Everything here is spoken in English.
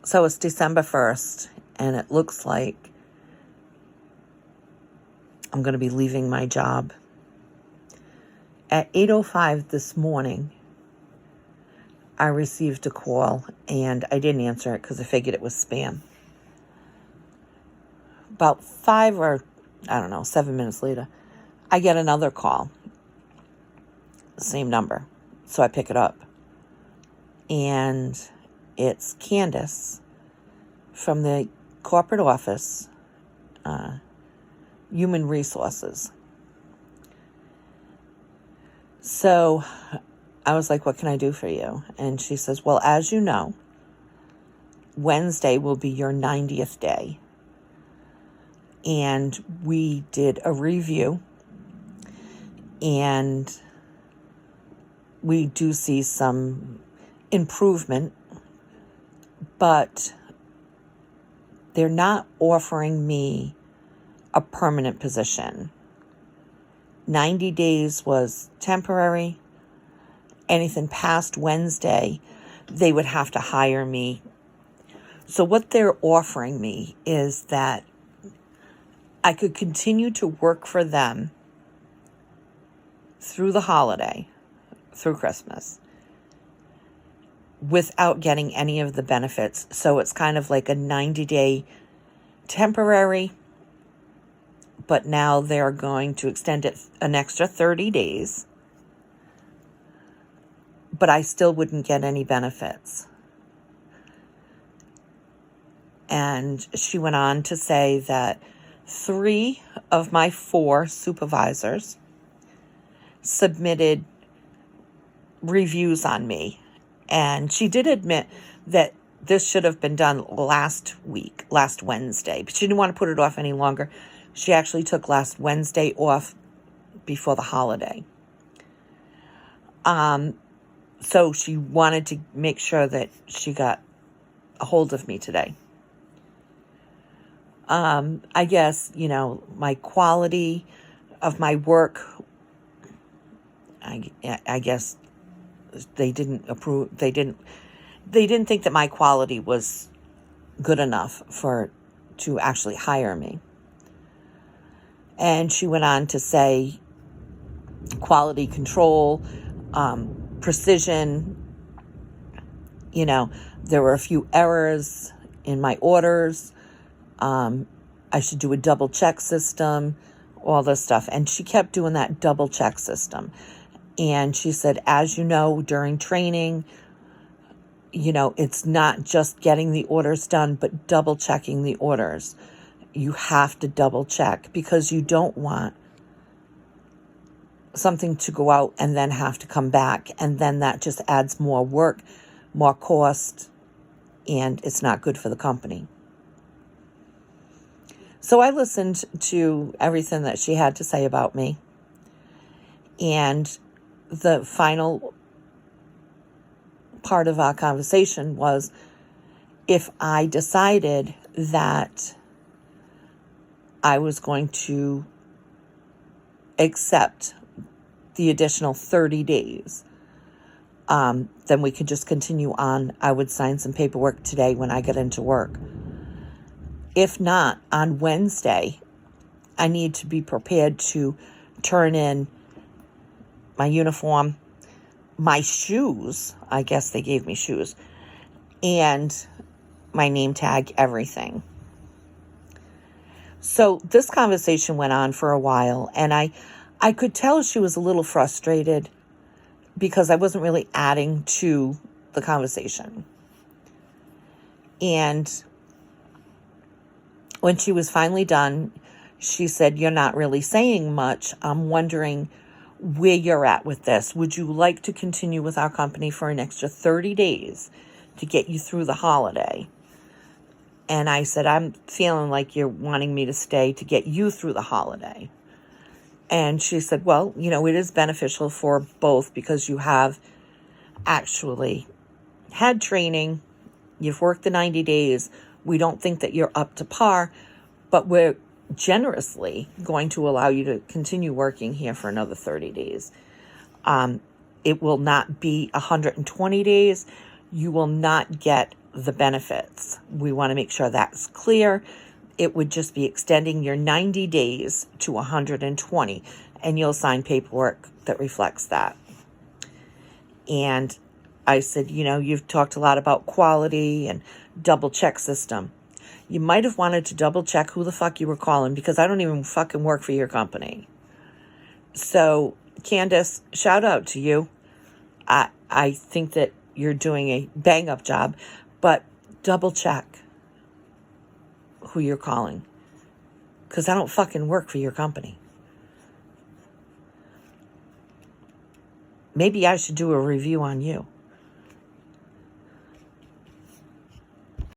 So it's December 1st, and it looks like I'm going to be leaving my job. At 8:05 this morning, I received a call, and I didn't answer it because I figured it was spam. About 7 minutes later, I get another call. Same number. So I pick it up. And it's Candace from the corporate office, Human Resources. So I was like, what can I do for you? And she says, well, as you know, Wednesday will be your 90th day. And we did a review, and we do see some improvement, but they're not offering me a permanent position. 90 days was temporary. Anything past Wednesday, they would have to hire me. So what they're offering me is that I could continue to work for them through the holiday, through Christmas, without getting any of the benefits. So it's kind of like a 90-day temporary, but now they're going to extend it an extra 30 days. But I still wouldn't get any benefits. And she went on to say that 3 of my 4 supervisors submitted reviews on me. And she did admit that this should have been done last Wednesday, but she didn't want to put it off any longer. She actually took last Wednesday off before the holiday. So she wanted to make sure that she got a hold of me today. I guess, my quality of my work, I guess they didn't approve. They didn't think that my quality was good enough to actually hire me. And she went on to say quality control, precision, there were a few errors in my orders. I should do a double check system, all this stuff. And she kept doing that double check system. And she said, as you know, during training, it's not just getting the orders done, but double checking the orders. You have to double check because you don't want something to go out and then have to come back. And then that just adds more work, more cost, and it's not good for the company. So I listened to everything that she had to say about me. And the final part of our conversation was if I decided that I was going to accept the additional 30 days, then we could just continue on. I would sign some paperwork today when I get into work. If not, on Wednesday, I need to be prepared to turn in my uniform, my shoes, I guess they gave me shoes, and my name tag, everything. So this conversation went on for a while, and I could tell she was a little frustrated because I wasn't really adding to the conversation. And when she was finally done, she said, you're not really saying much. I'm wondering where you're at with this. Would you like to continue with our company for an extra 30 days to get you through the holiday? And I said, I'm feeling like you're wanting me to stay to get you through the holiday. And she said, well, it is beneficial for both because you have actually had training. You've worked the 90 days. We don't think that you're up to par, but we're generously going to allow you to continue working here for another 30 days. It will not be 120 days. You will not get the benefits. We want to make sure that's clear. It would just be extending your 90 days to 120, and you'll sign paperwork that reflects that. And I said, you've talked a lot about quality and double check system. You might have wanted to double check who the fuck you were calling, because I don't even fucking work for your company. So, Candace, shout out to you. I think that you're doing a bang up job, but double check who you're calling, because I don't fucking work for your company. Maybe I should do a review on you.